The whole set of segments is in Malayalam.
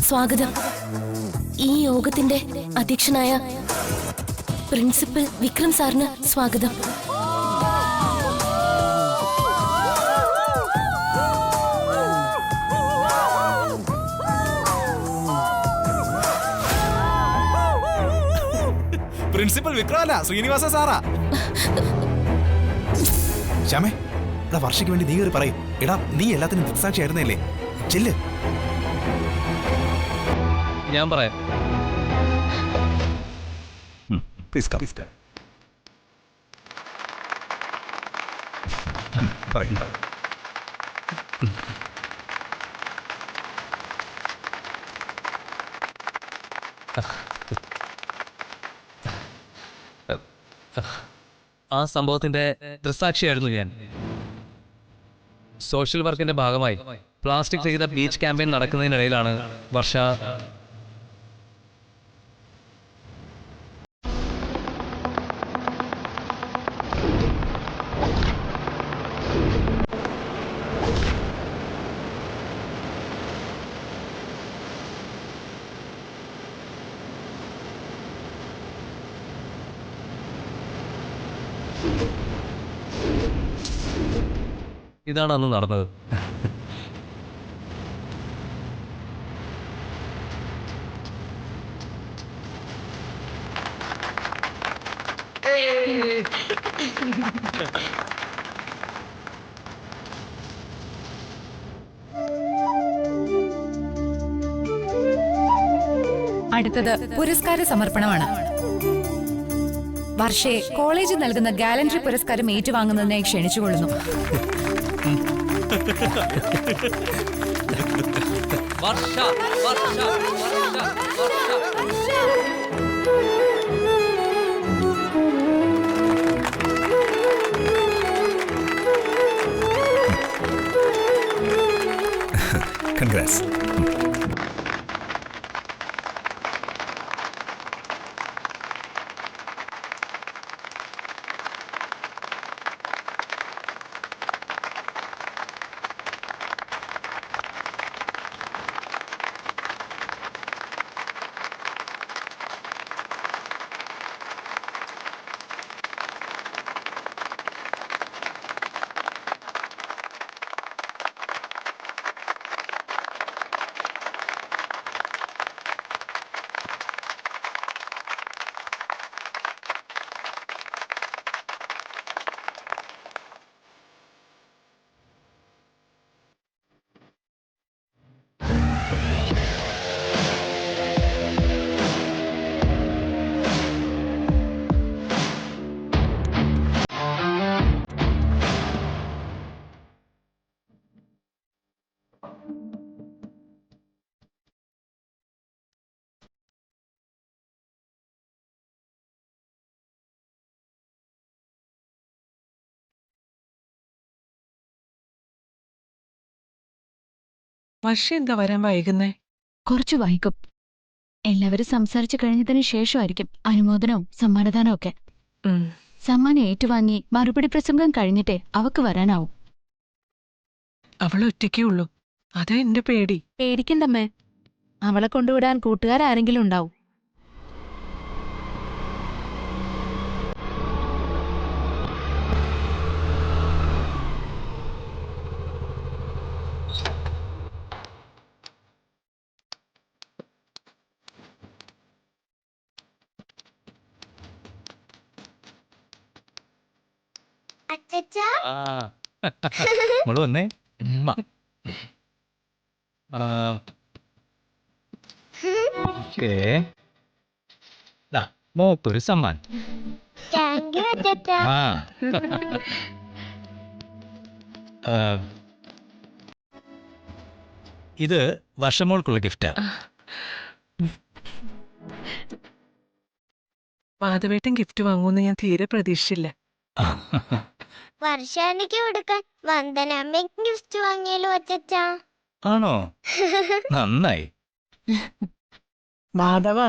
സ്വാഗതം. ഈ യോഗത്തിന്റെ അധ്യക്ഷനായ പ്രിൻസിപ്പൽ വിക്രം സാറിന് സ്വാഗതം. പ്രിൻസിപ്പൽ വിക്രമല്ല, ശ്രീനിവാസ സാറാ. ശ്യാമേ, എടാ വർഷയ്ക്ക് വേണ്ടി നീ കയറി പറയും. എടാ നീ എല്ലാത്തിനും ദൃക്സാക്ഷിയായിരുന്നല്ലേ, ചെല്ല്. ഞാൻ പറയാം. ആ സംഭവത്തിന്റെ ദൃക്സാക്ഷിയായിരുന്നു ഞാൻ. സോഷ്യൽ വർക്കിന്റെ ഭാഗമായി പ്ലാസ്റ്റിക് രഹിത ബീച്ച് ക്യാമ്പയിൻ നടക്കുന്നതിനിടയിലാണ് വർഷ ഇതാണ് അന്ന് നടന്നത്. അടുത്തത് പുരസ്കാര സമർപ്പണമാണ്. വർഷയെ കോളേജ് നൽകുന്ന ഗാലൻട്രി പുരസ്കാരം ഏറ്റുവാങ്ങുന്നതിനായി ക്ഷണിച്ചുകൊള്ളുന്നു. കൺഗ്രാറ്റ്സ്. വർഷ എന്താ വരാൻ വൈകുന്നേ? കുറച്ചു വൈകും. എല്ലാവരും സംസാരിച്ചു കഴിഞ്ഞതിന് ശേഷമായിരിക്കും അനുമോദനവും സമ്മാനദാനവും ഒക്കെ. സമ്മാനം ഏറ്റുവാങ്ങി മറുപടി പ്രസംഗം കഴിഞ്ഞിട്ടേ അവക്ക് വരാനാവും. അവൾ ഒറ്റയ്ക്കേ ഉള്ളൂ, അതാ എന്റെ പേടി. പേടിക്കണ്ടമ്മേ, അവളെ കൊണ്ടുവിടാൻ കൂട്ടുകാരാരെങ്കിലും ഉണ്ടാവും. നമ്മള് വന്നേ. മോക്കൊരു സമ്മാൻ. ഇത് വർഷമോൾക്കുള്ള ഗിഫ്റ്റാ. മാധവേട്ടൻ ഗിഫ്റ്റ് വാങ്ങുമെന്ന് ഞാൻ തീരെ പ്രതീക്ഷിച്ചില്ല. വർഷാനിക്ക് കൊടുക്കാൻ വന്ദനാമ്മയ്ക്ക് ഗിഫ്റ്റ് വാങ്ങിയാലോ അച്ഛാ? ആണോ? നന്നായി. മാധവ,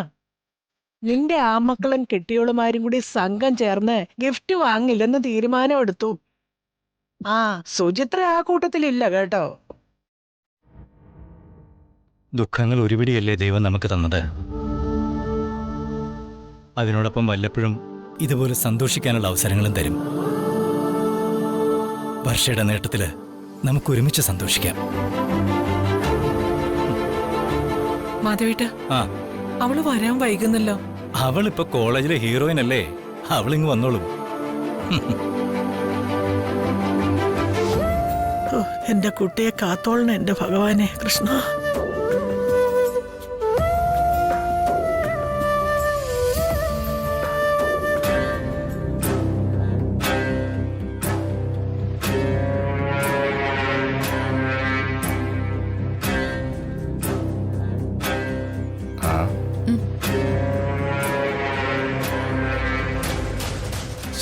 നിന്റെ ആമക്കളും കെട്ടിയോളുമാരും കൂടി സംഘം ചേർന്ന് ഗിഫ്റ്റ് വാങ്ങില്ലെന്ന് തീരുമാനമെടുത്തു. ആ സുചിത്ര ആ കൂട്ടത്തിലില്ല കേട്ടോ. ദുഃഖങ്ങൾ ഒരുപിടിയല്ലേ ദൈവം നമുക്ക് തന്നത്. അതിനോടൊപ്പം വല്ലപ്പോഴും ഇതുപോലെ സന്തോഷിക്കാനുള്ള അവസരങ്ങളും തരും. വർഷയുടെ നേട്ടത്തില് നമുക്ക് ഒരുമിച്ച് സന്തോഷിക്കാം. മാധവേട്ട, ആ, അവള് വരാൻ വൈകുന്നല്ലോ. അവളിപ്പോ കോളേജിലെ ഹീറോയിൻ അല്ലേ, അവളിങ്ങ് വന്നോളും. ഓ, എന്റെ കുട്ടിയെ കാത്തോളണം എന്റെ ഭഗവാനെ കൃഷ്ണ.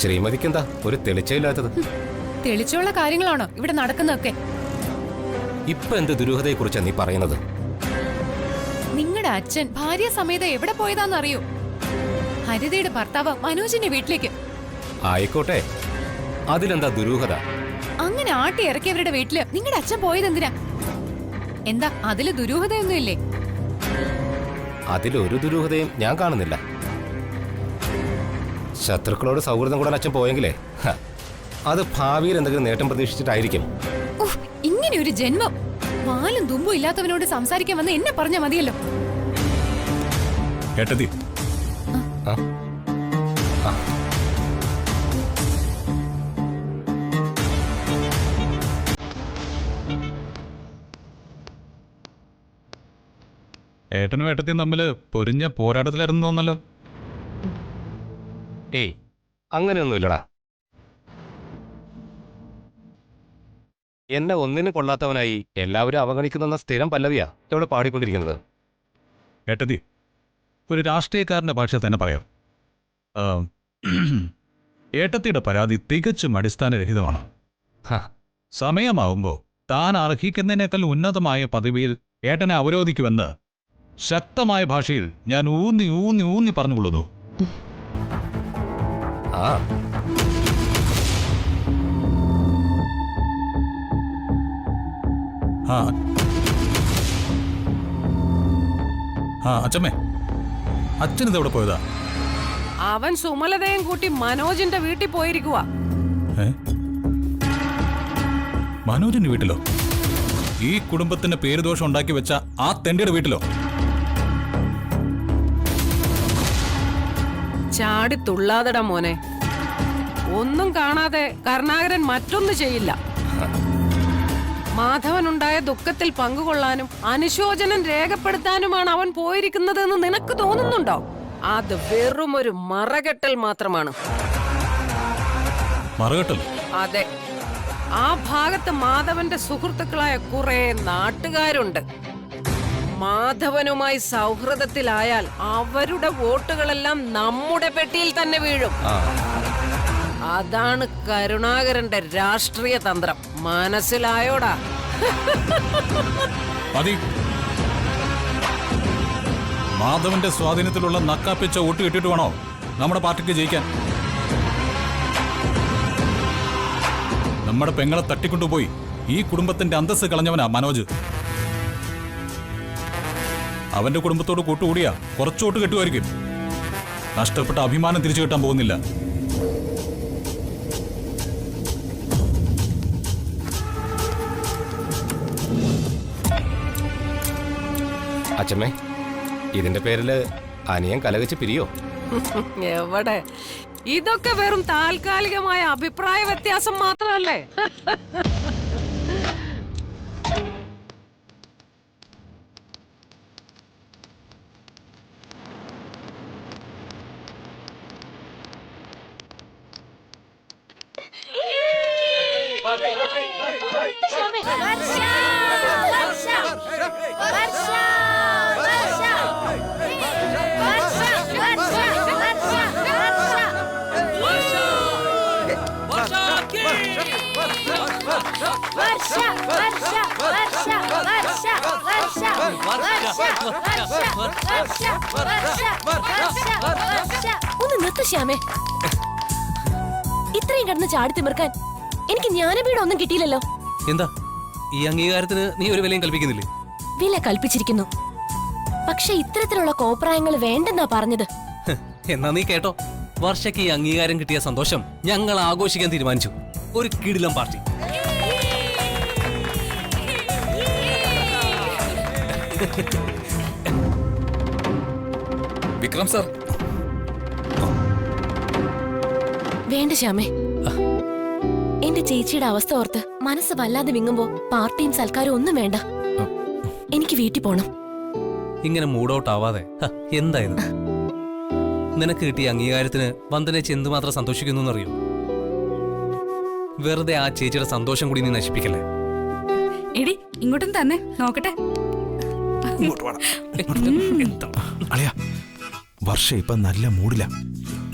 ശ്രീമതിക്കെന്താ ഒരു തെളിച്ചയില്ലാത്തത്? തെളിച്ചുള്ള കാര്യങ്ങളാണോ ഇവിടെ നടക്കുന്നതൊക്കെ? ഇപ്പൊ എന്ത് ദുരൂഹതയെ കുറിച്ചാ നീ പറയുന്നത്? നിങ്ങളുടെ അച്ഛൻ ഭാര്യ സമേതം എവിടെ പോയതാന്നറിയോ? ഹരിതയുടെ ഭർത്താവ് മനോജിന്റെ വീട്ടിലേക്ക്. ആയിക്കോട്ടെ, അതിലെന്താ ദുരൂഹത? അങ്ങനെ ആട്ടി ഇറക്കിയവരുടെ വീട്ടില് നിങ്ങളുടെ അച്ഛൻ പോയതെന്തിനാ? എന്താ അതില് ദുരൂഹതയൊന്നുമില്ലേ? അതിലൊരു ദുരൂഹതയും ഞാൻ കാണുന്നില്ല. ശത്രുക്കളോട് സൗഹൃദം കൂടാൻ അച്ഛൻ പോയെങ്കിലേ അത് ഭാവിയിൽ എന്തെങ്കിലും നേട്ടം പ്രതീക്ഷിച്ചിട്ടായിരിക്കും. ഇങ്ങനെ ഒരു ജന്മം വാലും തുമ്പും ഇല്ലാത്തവനോട് സംസാരിക്കാൻ വന്ന് എന്നെ പറഞ്ഞാ മതിയല്ലോ. ഏട്ടത്തി, ഏട്ടനും ഏട്ടത്തിയും തമ്മില് പൊരിഞ്ഞ പോരാട്ടത്തിലായിരുന്നു തോന്നല്ലോ. ഏയ്, അങ്ങനെയൊന്നുമില്ലടാ. എന്നെ ഒന്നിനും കൊള്ളാത്തവനായി എല്ലാവരും അവഗണിക്കുന്ന സ്ഥിരം പല്ലവിയാ ഇവിടെ പാടിക്കൊണ്ടിരിക്കുന്നത്. ഏട്ടത്തി, ഒരു രാഷ്ട്രീയക്കാരന്റെ ഭാഷ തന്നെ പറയാം. ഏട്ടത്തിയുടെ പരാതി തികച്ചും അടിസ്ഥാനരഹിതമാണ്. സമയമാവുമ്പോൾ താൻ അർഹിക്കുന്നതിനേക്കാൾ ഉന്നതമായ പദവിയിൽ ഏട്ടനെ അവരോധിക്കുമെന്ന് ശക്തമായ ഭാഷയിൽ ഞാൻ ഊന്നി ഊന്നി ഊന്നി പറഞ്ഞുകൊള്ളുന്നു. ആ അച്ഛമ്മേ, അച്ഛനിത് എവിടെ പോയതാ? അവൻ സുമലതയും കൂട്ടി മനോജിന്റെ വീട്ടിൽ പോയിരിക്കുക. മനോജിന്റെ വീട്ടിലോ? ഈ കുടുംബത്തിന് പേരുദോഷം ഉണ്ടാക്കി വെച്ച ആ തെണ്ടിയുടെ വീട്ടിലോ? ചാടി തുള്ളാതട മോനെ. ഒന്നും കാണാതെ കരുണാകരൻ മറ്റൊന്നു ചെയ്യില്ല. മാധവനുണ്ടായ ദുഃഖത്തിൽ പങ്കുകൊള്ളാനും അനുശോചനം രേഖപ്പെടുത്താനുമാണ് അവൻ പോയിരിക്കുന്നതെന്ന് നിനക്ക് തോന്നുന്നുണ്ടോ? അത് വെറുമൊരു മറകെട്ടൽ മാത്രമാണ്. മറകെട്ടൽ? അതെ. ആ ഭാഗത്ത് മാധവന്റെ സുഹൃത്തുക്കളായ കുറെ നാട്ടുകാരുണ്ട്. മാധവനുമായി സൗഹൃദത്തിലായാൽ അവരുടെ വോട്ടുകളെല്ലാം നമ്മുടെ പെട്ടിയിൽ തന്നെ വീഴും. അതാണ് കരുണാകരന്റെ രാഷ്ട്രീയ തന്ത്രം. മനസ്സിലായോടാ? മതി. മാധവന്റെ സ്വാധീനത്തിലുള്ള നക്കാപ്പിച്ച വോട്ട് കിട്ടിയിട്ട് വേണോ നമ്മുടെ പാർട്ടിക്ക് ജയിക്കാൻ? നമ്മുടെ പെങ്ങളെ തട്ടിക്കൊണ്ടുപോയി ഈ കുടുംബത്തിന്റെ അന്തസ്സ് കളഞ്ഞവനാ മനോജ്. അവന്റെ കുടുംബത്തോട് കൂട്ടുകൂടിയാ കുറച്ച് വോട്ട് കിട്ടുമായിരിക്കും. നഷ്ടപ്പെട്ട അഭിമാനം തിരിച്ചു കിട്ടാൻ പോകുന്നില്ല. അച്ഛമ്മേ, ഇതിന്റെ പേരില് അനിയൻ കലകച്ച് പിരിയോ? എവിടെ? ഇതൊക്കെ വെറും താൽക്കാലികമായ അഭിപ്രായ വ്യത്യാസം മാത്രമല്ലേ? ഒന്ന് നിർത്ത് ശ്യാമേ. ഇത്രയും കിടന്ന് ചാടി തിമിർക്കാൻ എനിക്ക് ജ്ഞാനപീഠം ഒന്നും കിട്ടിയില്ലല്ലോ. എന്താ ഈ അംഗീകാരത്തിന് നീ ഒരു വിലയും കൽപ്പിക്കുന്നില്ലേ? വില കൽപ്പിച്ചിരിക്കുന്നു. പക്ഷെ ഇത്തരത്തിലുള്ള കോപ്രായങ്ങൾ വേണ്ടെന്നാ പറഞ്ഞത്. എന്നാ നീ കേട്ടോ, വർഷയ്ക്ക് ഈ അംഗീകാരം കിട്ടിയ സന്തോഷം ഞങ്ങൾ ആഘോഷിക്കാൻ തീരുമാനിച്ചു. ഒരു കിടിലം പാർട്ടി. വിക്രം സാർ. വേണ്ട ശ്യാമേ, എന്റെ ചേച്ചിയുടെ അവസ്ഥ ഓർത്ത് മനസ്സ് വല്ലാതെ വിങ്ങുമ്പോ പാർട്ടിയും സൽക്കാരവും ഒന്നും വേണ്ട. എനിക്ക് വീട്ടിൽ പോണം. ഇങ്ങനെ മൂഡൌട്ട് ആവാതെ എന്തായത്? നിനക്ക് കിട്ടിയ അംഗീകാരത്തിന് വന്ദനേച്ചി എന്തുമാത്രം സന്തോഷിക്കുന്നു എന്നറിയോ? വെറുതെ ആ ചേച്ചിയുടെ സന്തോഷം കൂടി നീ നശിപ്പിക്കല്ലേ. എടി ഇങ്ങോട്ടും തന്നെ നോക്കട്ടെ. അളിയ, വർഷ ഇപ്പൊ നല്ല മൂഡില.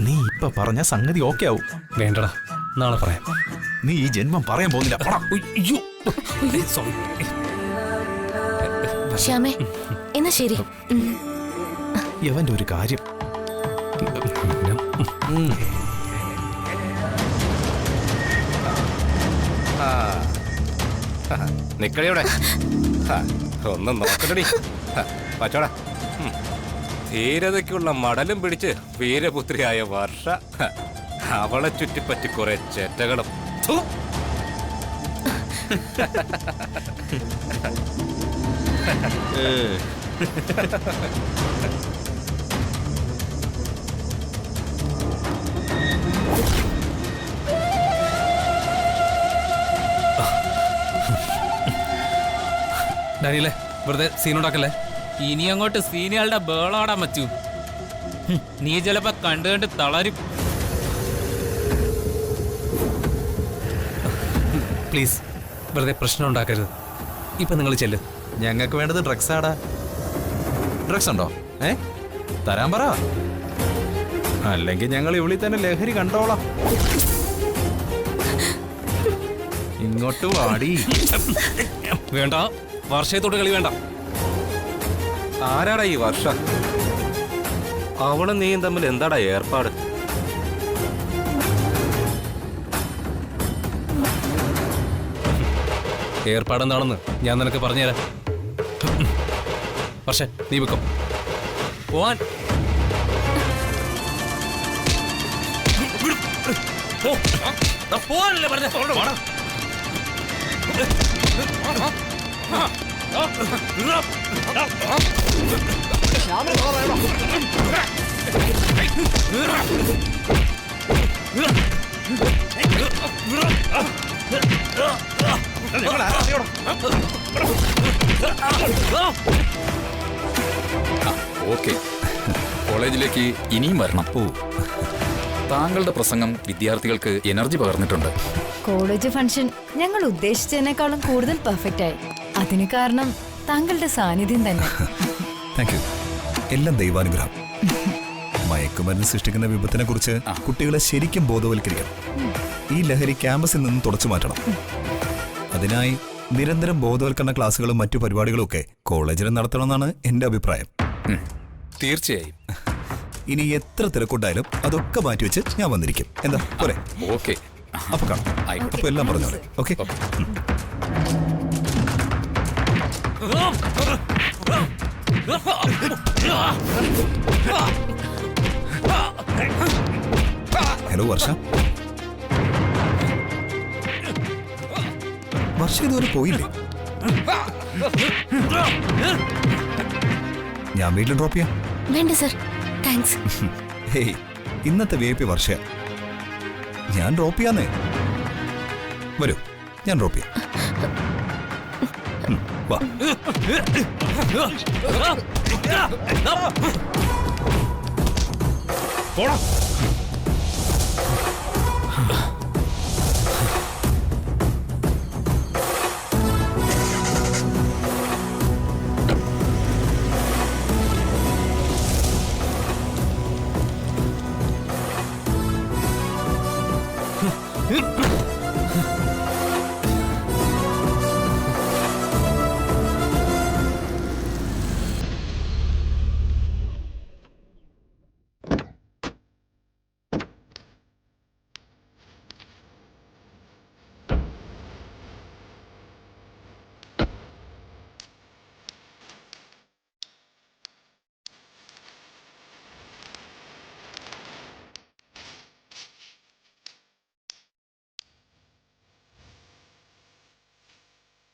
നീ ഇപ്പൊ പറഞ്ഞ സംഗതി ഓക്കെ ആവും. വേണ്ടടാ, നാളെ പറയാം. നീ ഈ ജന്മം പറയാൻ പോകുന്നില്ല. ശ്യാമേ, എന്നാ ശരി. യവന്റെ ഒരു കാര്യം. നിക്കളിയോടെ ഒന്നും നോക്കണ്ടടി. പച്ചോടാ. ധീരതയ്ക്കുള്ള മടലും പിടിച്ച് വീരപുത്രിയായ വർഷ അവളെ ചുറ്റിപ്പറ്റി കുറെ ചേറ്റകളും. ഡാനിയല്ലേ, വെറുതെ സീനുണ്ടാക്കല്ലേ. ഇനി അങ്ങോട്ട് സീനിയാളുടെ ബേളാടാൻ പറ്റൂ. നീ ചിലപ്പോ കണ്ടു തളരും. പ്ലീസ്, വെറുതെ പ്രശ്നം ഉണ്ടാക്കരുത്. ഇപ്പൊ നിങ്ങൾ ചെല്ല്. ഞങ്ങൾക്ക് വേണ്ടത് ഡ്രഗ്സ് ആടാ. ഡ്രഗ്സ് ഉണ്ടോ? തരാൻ പറ. അല്ലെങ്കിൽ ഞങ്ങൾ ഇവിടെ തന്നെ ലഹരി കണ്ടോളാം. ഇങ്ങോട്ട് വാടി. വേണ്ട, വർഷത്തോട് കളി വേണ്ട. ആരാടാ ഈ വർഷ? അവളും നീയും തമ്മിൽ എന്താടാ ഏർപ്പാട്? ഏർപ്പാടെന്താണെന്ന് ഞാൻ നിനക്ക് പറഞ്ഞുതരാം. പക്ഷേ നീ വെക്കും പോവാൻ. പോവാനല്ലേ പറഞ്ഞ? ഓക്കെ, കോളേജിലേക്ക് ഇനിയും വരണം. താങ്കളുടെ പ്രസംഗം വിദ്യാർത്ഥികൾക്ക് എനർജി പകർന്നിട്ടുണ്ട്. കോളേജ് ഫംഗ്ഷൻ ഞങ്ങൾ ഉദ്ദേശിച്ചതിനേക്കാളും കൂടുതൽ പെർഫെക്റ്റ് ആയി. അതിന് കാരണം താങ്കളുടെ സാന്നിധ്യം തന്നെ. Thank you. എല്ലാം ദൈവാനുഗ്രഹം. മയക്കുമരുന്ന് സൃഷ്ടിക്കുന്ന വിപത്തിനെ കുറിച്ച് കുട്ടികളെ ശരിക്കും ബോധവൽക്കരിക്കണം. ഈ ലഹരി ക്യാമ്പസിൽ നിന്ന് തുടച്ചു മാറ്റണം. അതിനായി നിരന്തരം ബോധവൽക്കരണ ക്ലാസുകളും മറ്റു പരിപാടികളും ഒക്കെ കോളേജിൽ നടത്തണമെന്നാണ് എന്റെ അഭിപ്രായം. തീർച്ചയായും. ഇനി എത്ര തിരക്കുണ്ടായാലും അതൊക്കെ മാറ്റിവെച്ച് ഞാൻ വന്നിരിക്കും. എന്താ പോരെ? ഓക്കെ, അപ്പൊ കാണാം. അപ്പൊ എല്ലാം പറഞ്ഞോളെ. ഓക്കെ. ഹലോ വർഷ. വർഷ ഇതുവരെ പോയില്ലേ? ഞാൻ വീട്ടിൽ ഡ്രോപ്പ് ചെയ്യാം. വേണ്ട സർ, താങ്ക്സ്. ഹേയ്, ഇന്നത്തെ VIP വർഷ. ഞാൻ ഡ്രോപ്പ് ചെയ്യാന്നേ. വരൂ, ഞാൻ ഡ്രോപ്പ് ചെയ്യാം. വാ.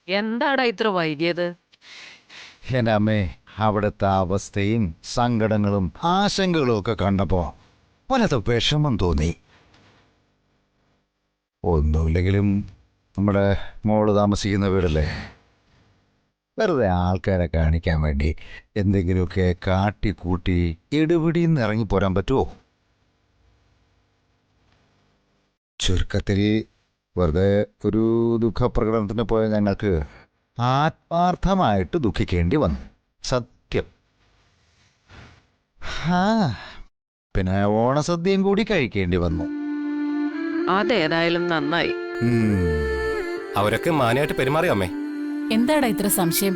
എന്താടാ ഇത്ര വൈകിയത്? എൻ്റെ അമ്മേ, അവിടുത്തെ അവസ്ഥയും സങ്കടങ്ങളും ആശങ്കകളും ഒക്കെ കണ്ടപ്പോ വല്ലാത്ത വിഷമം തോന്നി. ഒന്നുമില്ലെങ്കിലും നമ്മുടെ മോള് താമസിക്കുന്ന വീടല്ലേ, വെറുതെ ആൾക്കാരെ കാണിക്കാൻ വേണ്ടി എന്തെങ്കിലുമൊക്കെ കാട്ടിക്കൂട്ടി എടുപിടിന്ന് ഇറങ്ങിപ്പോരാൻ പറ്റുമോ? ചുരുക്കത്തിൽ വെറുതെ ഒരു ദുഃഖപ്രകടനത്തിന് പോയ ഞങ്ങൾക്ക് ആത്മാർത്ഥമായിട്ട് ദുഃഖിക്കേണ്ടി വന്നു, സത്യം. പിന്നെ ഓണസദ്യയും കൂടി കഴിക്കേണ്ടി വന്നു. അതേതായാലും നന്നായി. അവരൊക്കെ മാന്യമായിട്ട് പെരുമാറിയോ അമ്മേ? എന്താടാ ഇത്ര സംശയം?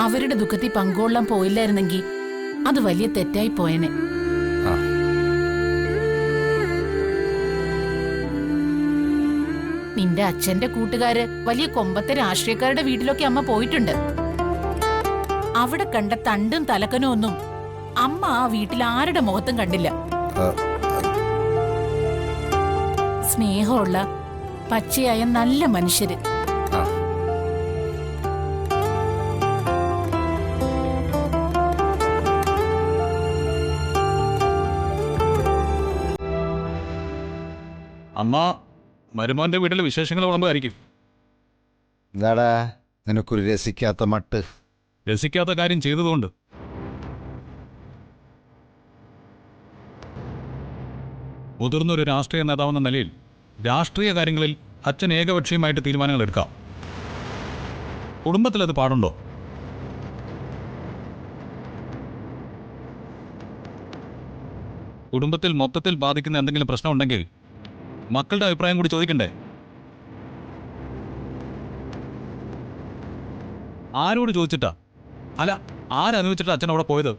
അവരുടെ ദുഃഖത്തിൽ പങ്കുകൊള്ളാൻ പോയില്ലായിരുന്നെങ്കിൽ അത് വലിയ തെറ്റായി പോയനെ. നിന്റെ അച്ഛന്റെ കൂട്ടുകാര് വലിയ കൊമ്പത്തെ രാഷ്ട്രീയക്കാരുടെ വീട്ടിലൊക്കെ അമ്മ പോയിട്ടുണ്ട്. അവിടെ കണ്ട തണ്ടും തലക്കനും ഒന്നും അമ്മ ആ വീട്ടിൽ ആരുടെ മുഖത്തും കണ്ടില്ല. സ്നേഹമുള്ള പച്ചയായ നല്ല മനുഷ്യര്. അമ്മ മരുമോന്റെ വീട്ടിലെ വിശേഷങ്ങൾ വിളമ്പായിരിക്കും. എന്താടാ നിനക്കൊരു രസിക്കാത്ത മട്ട്? രസിക്കാത്ത കാര്യം ചെയ്തതുകൊണ്ട്. മുതിർന്നൊരു രാഷ്ട്രീയ നേതാവെന്ന നിലയിൽ രാഷ്ട്രീയ കാര്യങ്ങളിൽ അച്ഛൻ ഏകപക്ഷീയമായിട്ട് തീരുമാനങ്ങൾ എടുക്കാം. കുടുംബത്തിലത് പാടുണ്ടോ? കുടുംബത്തിൽ മൊത്തത്തിൽ ബാധിക്കുന്ന എന്തെങ്കിലും പ്രശ്നമുണ്ടെങ്കിൽ മക്കളുടെ അഭിപ്രായം കൂടി ചോദിക്കണ്ടേ? ആരോട് ചോദിച്ചിട്ടാ? അല്ല, ആരനുവദിച്ചിട്ടാ അച്ഛൻ അവിടെ പോയത്?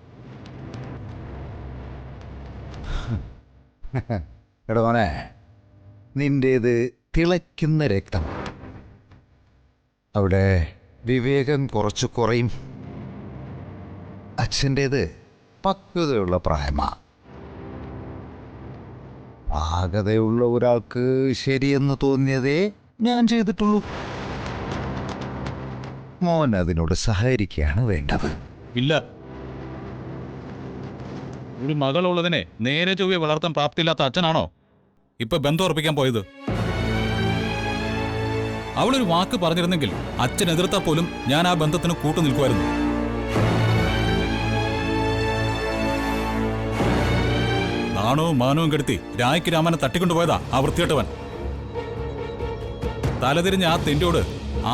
എടാ മോനെ, നിന്റേത് തിളയ്ക്കുന്ന രക്തം. അവിടെ വിവേകം കുറച്ചു കുറയും. അച്ഛൻ്റേത് പക്വതയുള്ള പ്രായമാ. ആകതയുള്ള ഒരാൾക്ക് ശരിയെന്ന് തോന്നിയതേ ഞാൻ ചെയ്തിട്ടുള്ളൂ. മോൻ അതിനോട് സഹകരിക്കുകയാണ് വേണ്ടത്. ഇല്ല, ഒരു മകളുള്ളതിനെ നേരെ ചൊവ്വെ വളർത്താൻ പ്രാപ്തിയില്ലാത്ത അച്ഛനാണോ ഇപ്പൊ ബന്ധം ഉറപ്പിക്കാൻ പോയത്? അവളൊരു വാക്ക് പറഞ്ഞിരുന്നെങ്കിൽ അച്ഛൻ എതിർത്താൽ പോലും ഞാൻ ആ ബന്ധത്തിന് കൂട്ടു നിൽക്കുമായിരുന്നു. നാണവും മാനവും കെടുത്തി രായ്ക്ക് രാമനെ തട്ടിക്കൊണ്ടുപോയതാ ആ വൃത്തികെട്ടവൻ. തലതിരിഞ്ഞ ആ തെന്റോട്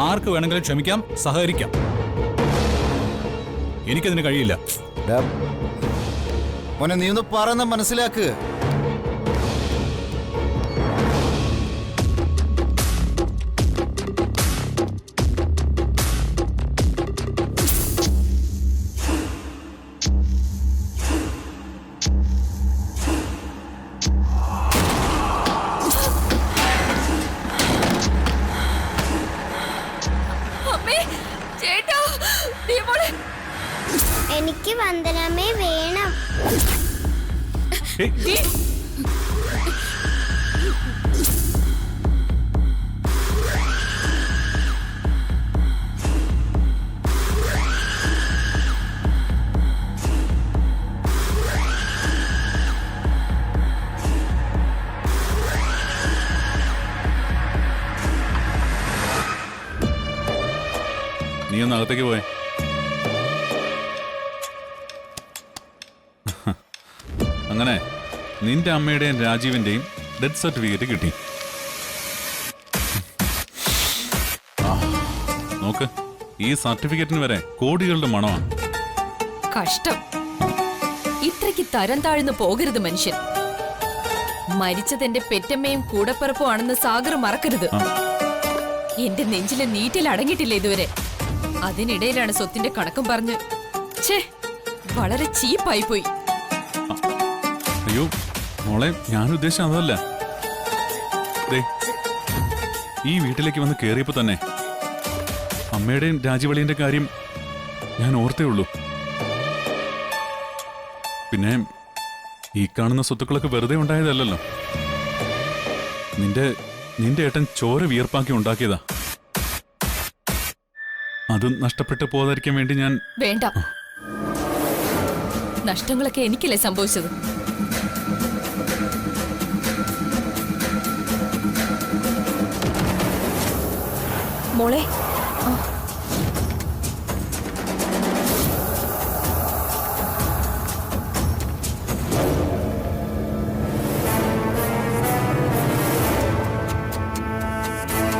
ആർക്ക് വേണമെങ്കിലും ക്ഷമിക്കാം, സഹകരിക്കാം. എനിക്കതിന് കഴിയില്ല. മോനെ, നീ ഒന്ന് പറയുന്ന മനസ്സിലാക്ക്. എനിക്ക് വന്ദനമ്മേ വേണം. നീ ഒന്ന് അകത്തേക്ക് പോയേ. അങ്ങനെ നിന്റെ അമ്മയുടെയും രാജീവിന്റെയും ഡെത്ത് സർട്ടിഫിക്കറ്റ് കിട്ടി. നോക്ക്, ഈ സർട്ടിഫിക്കറ്റിന് വരെ കോടികളുടെ മണമാണ്. കഷ്ടം. ഇത്രയ്ക്ക് തരം താഴ്ന്നു പോകരുത് മനുഷ്യൻ. മരിച്ചതെന്റെ പെറ്റമ്മയും കൂടപ്പിറപ്പും ആണെന്ന് സാഗർ മറക്കരുത്. എന്റെ നെഞ്ചിലെ നീറ്റിൽ അടങ്ങിയിട്ടില്ല ഇതുവരെ. അതിനിടയിലാണ് സ്വത്തിന്റെ കണക്കും പറഞ്ഞ് വളരെ ചീപ്പായി പോയി. അയ്യോ മോളെ, ഞാൻ ഉദ്ദേശിച്ച അതല്ല. ഈ വീട്ടിലേക്ക് വന്ന് കയറിയപ്പോ തന്നെ അമ്മയുടെയും രാജീവളിയുടെ കാര്യം ഞാൻ ഓർത്തേ ഉള്ളൂ. പിന്നെ ഈ കാണുന്ന സ്വത്തുക്കളൊക്കെ വെറുതെ ഉണ്ടായതല്ലല്ലോ. നിന്റെ ഏട്ടൻ ചോര വിയർപ്പാക്കി ഉണ്ടാക്കിയതാ. അത് നഷ്ടപ്പെട്ടു പോകാതിരിക്കാൻ വേണ്ടി ഞാൻ വേണ്ട. നഷ്ടങ്ങളൊക്കെ എനിക്കല്ലേ സംഭവിച്ചത്. മോളെ